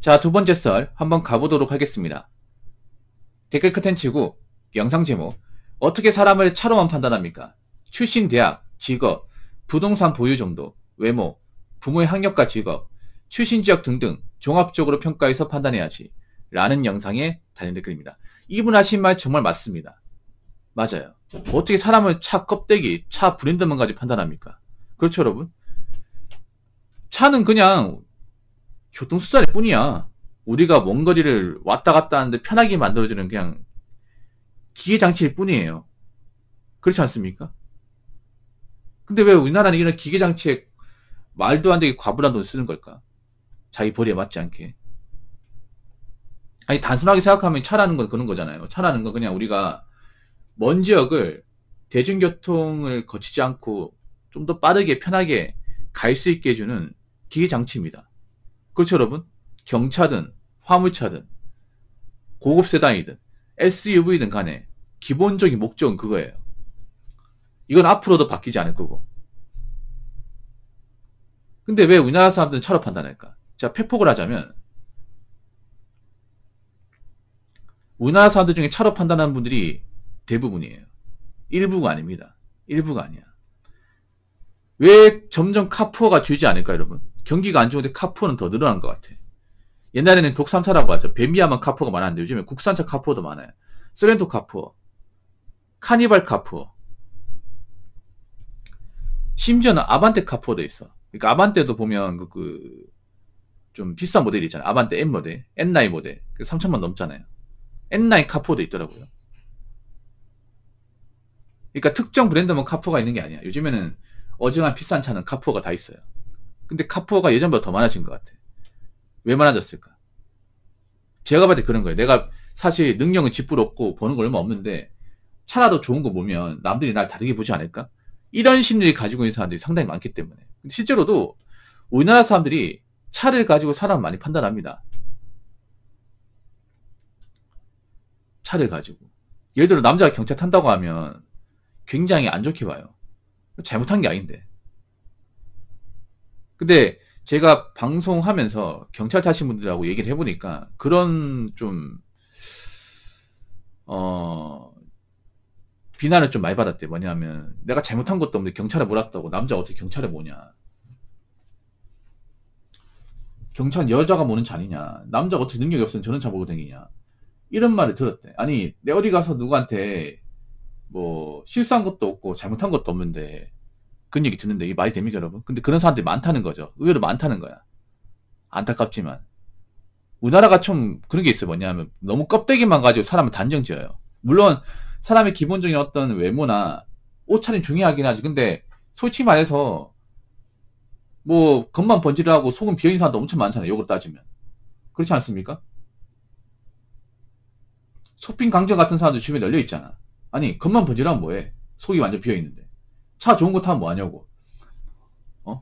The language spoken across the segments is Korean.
자, 두 번째 썰 한번 가보도록 하겠습니다. 댓글 컨텐츠고 영상 제목 어떻게 사람을 차로만 판단합니까? 출신 대학, 직업, 부동산 보유 정도, 외모, 부모의 학력과 직업, 출신 지역 등등 종합적으로 평가해서 판단해야지 라는 영상에 달린 댓글입니다. 이분 하신 말 정말 맞습니다. 맞아요. 어떻게 사람을 차 껍데기, 차 브랜드만 가지고 판단합니까? 그렇죠 여러분? 차는 그냥 교통수단일 뿐이야. 우리가 먼 거리를 왔다 갔다 하는데 편하게 만들어주는 그냥 기계장치일 뿐이에요. 그렇지 않습니까? 근데 왜 우리나라는 이런 기계장치에 말도 안 되게 과분한 돈 쓰는 걸까? 자기 벌이에 맞지 않게. 아니 단순하게 생각하면 차라는 건 그런 거잖아요. 차라는 건 그냥 우리가 먼 지역을 대중교통을 거치지 않고 좀 더 빠르게 편하게 갈 수 있게 해주는 기계장치입니다. 그렇죠 여러분? 경차든 화물차든 고급 세단이든 SUV든 간에 기본적인 목적은 그거예요. 이건 앞으로도 바뀌지 않을 거고. 근데 왜 우리나라 사람들은 차로 판단할까? 자, 팩폭을 하자면 우리나라 사람들 중에 차로 판단하는 분들이 대부분이에요. 일부가 아닙니다. 일부가 아니야. 왜 점점 카푸어가 줄지 않을까 여러분? 경기가 안 좋은데 카푸어는 더 늘어난 것 같아. 옛날에는 독삼차라고 하죠. 뱀비아만 카푸어가 많았는데 요즘에 국산차 카푸어도 많아요. 소렌토 카푸어, 카니발 카푸어, 심지어는 아반떼 카푸어도 있어. 그러니까 아반떼도 보면 좀 비싼 모델이 있잖아요. 아반떼 N 모델, N9 모델, 3천만 넘잖아요. N9 카푸어도 있더라고요. 그러니까 특정 브랜드만 카푸어가 있는 게 아니야. 요즘에는 어지간한 비싼 차는 카푸어가 다 있어요. 근데 카푸어가 예전보다 더 많아진 것 같아. 왜 많아졌을까? 제가 봤을 때 그런 거예요. 내가 사실 능력은 짓부럽고 버는 거 얼마 없는데 차라도 좋은 거 보면 남들이 날 다르게 보지 않을까? 이런 심리를 가지고 있는 사람들이 상당히 많기 때문에. 근데 실제로도 우리나라 사람들이 차를 가지고 사람 많이 판단합니다. 차를 가지고. 예를 들어 남자가 경차 탄다고 하면 굉장히 안 좋게 봐요. 잘못한 게 아닌데. 근데 제가 방송하면서 경찰 타신 분들하고 얘기를 해보니까 그런 좀 비난을 좀 많이 받았대. 뭐냐면 내가 잘못한 것도 없는데 경찰에 몰았다고 남자가 어떻게 경찰에 모냐. 경찰은 여자가 모는 차 아니냐. 남자가 어떻게 능력이 없으면 저런 차 몰고 다니냐. 이런 말을 들었대. 아니 내 어디 가서 누구한테 뭐 실수한 것도 없고 잘못한 것도 없는데 그런 얘기 듣는데 이게 말이 됩니까 여러분? 근데 그런 사람들이 많다는 거죠. 의외로 많다는 거야. 안타깝지만 우리나라가 좀 그런 게 있어요. 뭐냐면 너무 껍데기만 가지고 사람을 단정 지어요. 물론 사람의 기본적인 어떤 외모나 옷차림 중요하긴 하지. 근데 솔직히 말해서 뭐 겉만 번지르하고 속은 비어있는 사람도 엄청 많잖아요. 요걸 따지면. 그렇지 않습니까? 소핀 강정 같은 사람들 주변에 널려 있잖아. 아니 겉만 번지르하면 뭐해? 속이 완전 비어있는데. 차 좋은 거 타면 뭐하냐고. 어?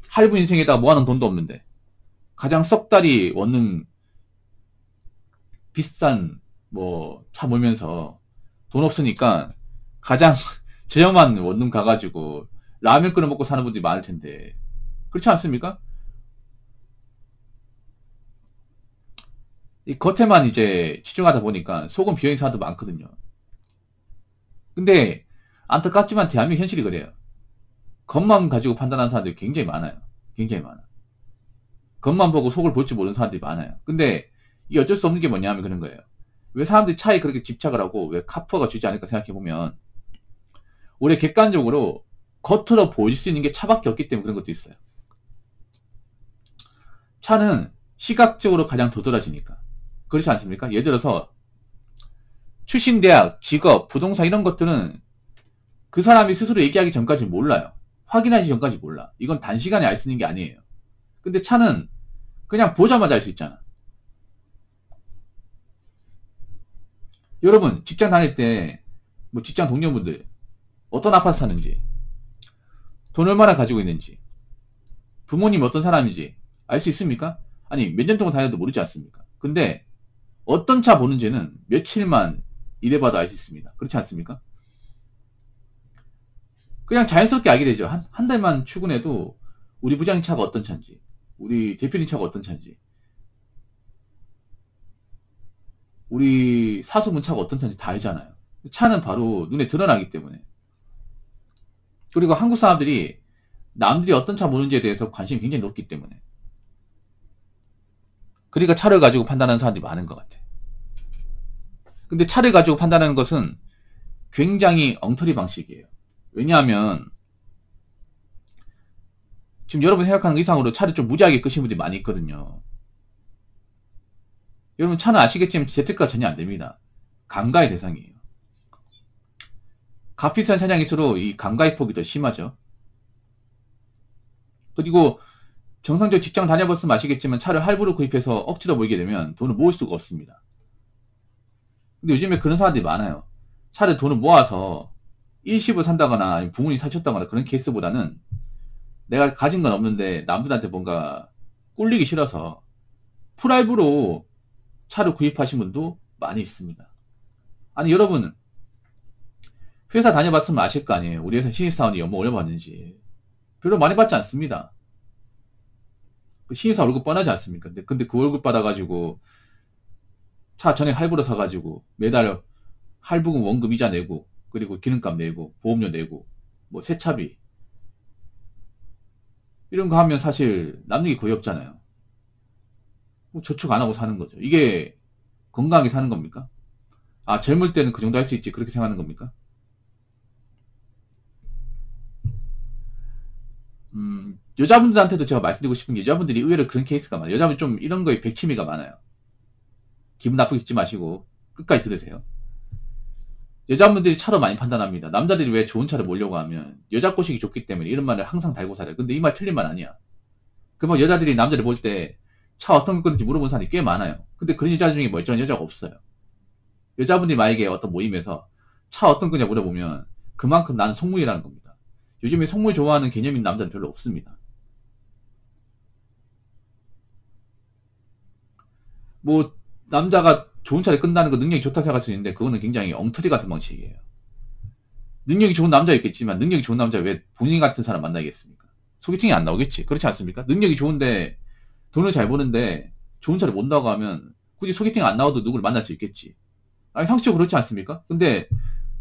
할부 인생에다 모아놓은 돈도 없는데. 가장 썩다리 얻는 비싼 뭐 차 몰면서 돈 없으니까 가장 저렴한 원룸 가가지고 라면 끓여 먹고 사는 분들이 많을 텐데 그렇지 않습니까? 이 겉에만 이제 치중하다 보니까 속은 비어있는 사람도 많거든요. 근데 안타깝지만 대한민국 현실이 그래요. 겉만 가지고 판단하는 사람들이 굉장히 많아요. 굉장히 많아. 겉만 보고 속을 볼 줄 모르는 사람들이 많아요. 근데 이게 어쩔 수 없는 게 뭐냐면 그런 거예요. 왜 사람들이 차에 그렇게 집착을 하고 왜 카푸어가 주지 않을까 생각해보면 우리 객관적으로 겉으로 보일 수 있는 게 차밖에 없기 때문에 그런 것도 있어요. 차는 시각적으로 가장 도드라지니까. 그렇지 않습니까? 예를 들어서 출신 대학, 직업, 부동산 이런 것들은 그 사람이 스스로 얘기하기 전까지 몰라요. 확인하기 전까지 몰라. 이건 단시간에 알 수 있는 게 아니에요. 근데 차는 그냥 보자마자 알 수 있잖아. 여러분 직장 다닐 때 뭐 직장 동료분들 어떤 아파트 사는지 돈 얼마나 가지고 있는지 부모님 어떤 사람인지 알 수 있습니까? 아니 몇 년 동안 다녀도 모르지 않습니까? 근데 어떤 차 보는지는 며칠만 일해봐도 알 수 있습니다. 그렇지 않습니까? 그냥 자연스럽게 알게 되죠. 한 달만 출근해도 우리 부장님 차가 어떤 차인지 우리 대표님 차가 어떤 차인지 우리 사수문차가 어떤 차인지 다 알잖아요. 차는 바로 눈에 드러나기 때문에. 그리고 한국 사람들이 남들이 어떤 차 모르는지에 대해서 관심이 굉장히 높기 때문에. 그러니까 차를 가지고 판단하는 사람들이 많은 것 같아. 근데 차를 가지고 판단하는 것은 굉장히 엉터리 방식이에요. 왜냐하면 지금 여러분 생각하는 그 이상으로 차를 좀 무지하게 끄신 분들이 많이 있거든요. 여러분 차는 아시겠지만 Z가 전혀 안 됩니다. 감가의 대상이에요. 값비싼 차량일수록 이 감가의 폭이 더 심하죠. 그리고 정상적 직장 다녀봤으면 아시겠지만 차를 할부로 구입해서 억지로 모이게 되면 돈을 모을 수가 없습니다. 근데 요즘에 그런 사람들이 많아요. 차를 돈을 모아서 일시불 산다거나 부모님이 사줬다거나 그런 케이스보다는 내가 가진 건 없는데 남들한테 뭔가 꿀리기 싫어서 풀할부로 차를 구입하신 분도 많이 있습니다. 아니 여러분 회사 다녀봤으면 아실 거 아니에요. 우리 회사 신입사원이 연봉 얼마 받는지. 별로 많이 받지 않습니다. 그 신입사 월급 뻔하지 않습니까? 근데 그 월급 받아가지고 차 전액 할부로 사가지고 매달 할부금 원금 이자 내고 그리고 기름값 내고 보험료 내고 뭐 세차비 이런 거 하면 사실 남는 게 거의 없잖아요. 뭐 저축 안 하고 사는 거죠. 이게 건강하게 사는 겁니까? 아 젊을 때는 그 정도 할 수 있지 그렇게 생각하는 겁니까? 여자분들한테도 제가 말씀드리고 싶은 게 여자분들이 의외로 그런 케이스가 많아요. 여자분 좀 이런 거에 백치미가 많아요. 기분 나쁘게 듣지 마시고 끝까지 들으세요. 여자분들이 차로 많이 판단합니다. 남자들이 왜 좋은 차를 몰려고 하면 여자 꼬시기 좋기 때문에 이런 말을 항상 달고 살아요. 근데 이 말 틀린 말 아니야. 그뭐 여자들이 남자를 볼 때 차 어떤 거 끄는지 물어본 사람이 꽤 많아요. 근데 그런 여자 중에 멀쩡한 여자가 없어요. 여자분들이 만약에 어떤 모임에서 차 어떤 거냐 물어보면 그만큼 나는 속물이라는 겁니다. 요즘에 속물 좋아하는 개념인 남자는 별로 없습니다. 뭐 남자가 좋은 차를 끈다는 거 능력이 좋다 생각할 수 있는데 그거는 굉장히 엉터리 같은 방식이에요. 능력이 좋은 남자 있겠지만 능력이 좋은 남자 왜 본인 같은 사람 만나겠습니까? 소개팅이 안 나오겠지. 그렇지 않습니까? 능력이 좋은데 돈을 잘 버는데 좋은 차를 몬다고 하면 굳이 소개팅 안 나와도 누구를 만날 수 있겠지. 아니 상식적으로 그렇지 않습니까? 근데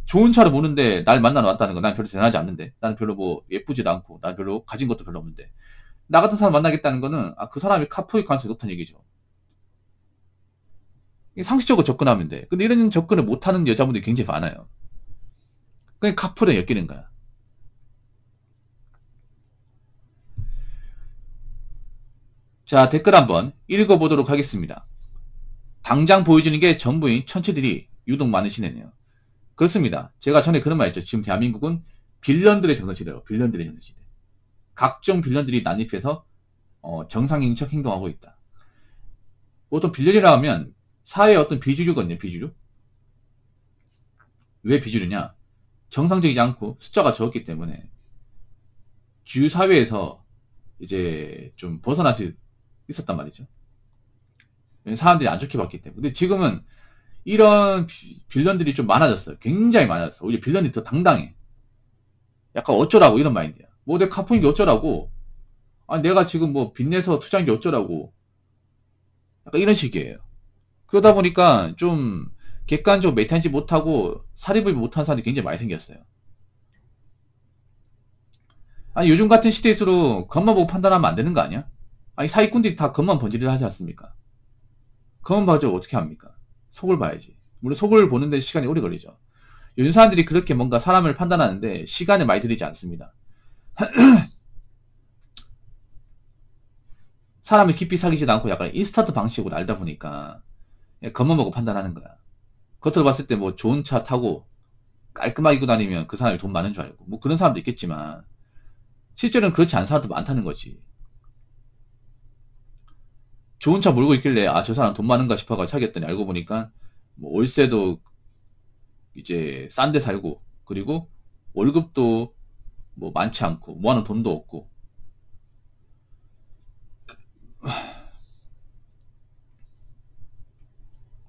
좋은 차를 모는데 날 만나러 왔다는 거 난 별로 대단하지 않는데 나는 별로 뭐 예쁘지도 않고 난 별로 가진 것도 별로 없는데 나 같은 사람 만나겠다는 거는 그 사람이 카포일 가능성이 높다는 얘기죠. 상식적으로 접근하면 돼. 근데 이런 접근을 못하는 여자분들이 굉장히 많아요. 그냥 카풀에 엮이는 거야. 자, 댓글 한번 읽어보도록 하겠습니다. 당장 보여주는 게 전부인 천체들이 유독 많으시네요. 그렇습니다. 제가 전에 그런 말 했죠. 지금 대한민국은 빌런들의 전성시대예요. 빌런들의 전성시대. 각종 빌런들이 난입해서 정상인척 행동하고 있다. 보통 빌런이라 하면 사회의 어떤 비주류거든요. 비주류. 왜 비주류냐? 정상적이지 않고 숫자가 적었기 때문에 주류 사회에서 이제 좀 벗어날 수 있었단 말이죠. 사람들이 안 좋게 봤기 때문에. 근데 지금은 이런 빌런들이 좀 많아졌어요. 굉장히 많아졌어. 오히려 빌런이 더 당당해. 약간 어쩌라고 이런 마인드야. 뭐 내 카푸인 게 어쩌라고. 아니 내가 지금 뭐 빚내서 투자한 게 어쩌라고. 약간 이런 식이에요. 그러다 보니까 좀 객관적으로 메타인지 못하고 사립을 못한 사람들이 굉장히 많이 생겼어요. 아니 요즘 같은 시대일수록 겉만 보고 판단하면 안 되는 거 아니야? 아니 사기꾼들이 다 겉만 번지르르 하지 않습니까? 겉만 봐가지고 어떻게 합니까? 속을 봐야지. 물론 속을 보는데 시간이 오래 걸리죠. 요즘 사람들이 그렇게 뭔가 사람을 판단하는데 시간을 많이 들이지 않습니다. 사람을 깊이 사귀지도 않고 약간 인스턴트 방식으로 알다 보니까 겉만 보고 판단하는 거야. 겉으로 봤을 때 뭐 좋은 차 타고 깔끔하게 입고 다니면 그 사람이 돈 많은 줄 알고 뭐 그런 사람도 있겠지만 실제로는 그렇지 않은 사람도 많다는 거지. 좋은 차 몰고 있길래 저 사람 돈 많은가 싶어가 사귀었더니 알고 보니까 뭐 월세도 이제 싼 데 살고 그리고 월급도 뭐 많지 않고 모아놓은 돈도 없고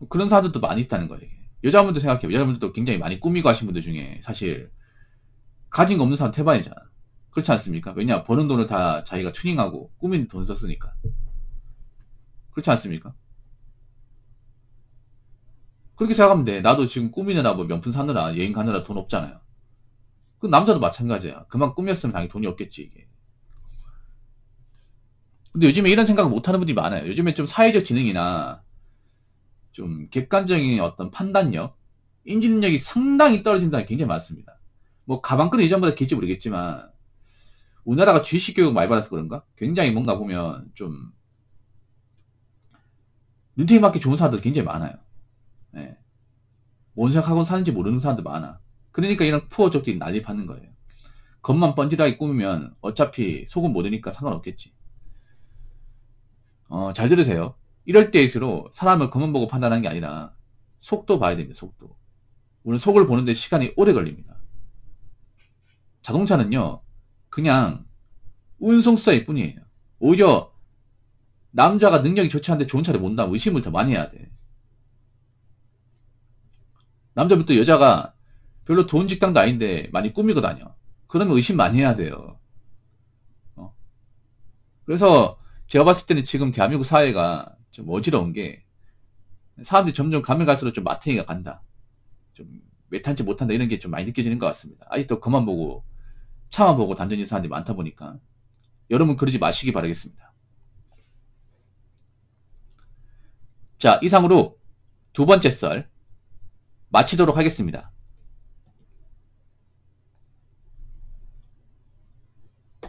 그런 사람들도 많이 있다는 거예요. 여자분들 생각해요. 여자분들도 굉장히 많이 꾸미고 하신 분들 중에 사실 가진 거 없는 사람 태반이잖아. 그렇지 않습니까? 왜냐 버는 돈을 다 자기가 튜닝하고 꾸미는 돈 썼으니까. 그렇지 않습니까? 그렇게 생각하면 돼. 나도 지금 꾸미느라 뭐 명품 사느라 여행 가느라 돈 없잖아요. 그 남자도 마찬가지야. 그만 꾸몄으면 당연히 돈이 없겠지 이게. 근데 요즘에 이런 생각을 못하는 분들이 많아요. 요즘에 좀 사회적 지능이나 좀 객관적인 어떤 판단력, 인지 능력이 상당히 떨어진다는 게 굉장히 많습니다. 뭐 가방끈은 이전보다 길지 모르겠지만 우리나라가 주식 교육 많이 받아서 그런가? 굉장히 뭔가 보면 좀 눈탱이 맞기 좋은 사람들 굉장히 많아요. 예. 뭔 생각하고 사는지 모르는 사람들 많아. 그러니까 이런 푸어족들이 난리 받는 거예요. 겉만 번지르하게 꾸미면 어차피 속은 모르니까 상관없겠지. 잘 들으세요. 이럴 때일수록 사람을 겉만 보고 판단하는 게 아니라 속도 봐야 됩니다. 속도. 우리는 속을 보는데 시간이 오래 걸립니다. 자동차는요. 그냥 운송수단일 뿐이에요. 오히려 남자가 능력이 좋지 않은데 좋은 차를 몬다면 의심을 더 많이 해야 돼. 남자부터 여자가 별로 좋은 직장도 아닌데 많이 꾸미고 다녀. 그러면 의심 많이 해야 돼요. 어. 그래서 제가 봤을 때는 지금 대한민국 사회가 좀 어지러운 게 사람들이 점점 가면 갈수록 좀 마탱이가 간다. 좀 메탄지 못한다 이런 게 좀 많이 느껴지는 것 같습니다. 아직도 그만 보고 차만 보고 단정진 사람들이 많다 보니까 여러분 그러지 마시기 바라겠습니다. 자, 이상으로 두 번째 썰 마치도록 하겠습니다.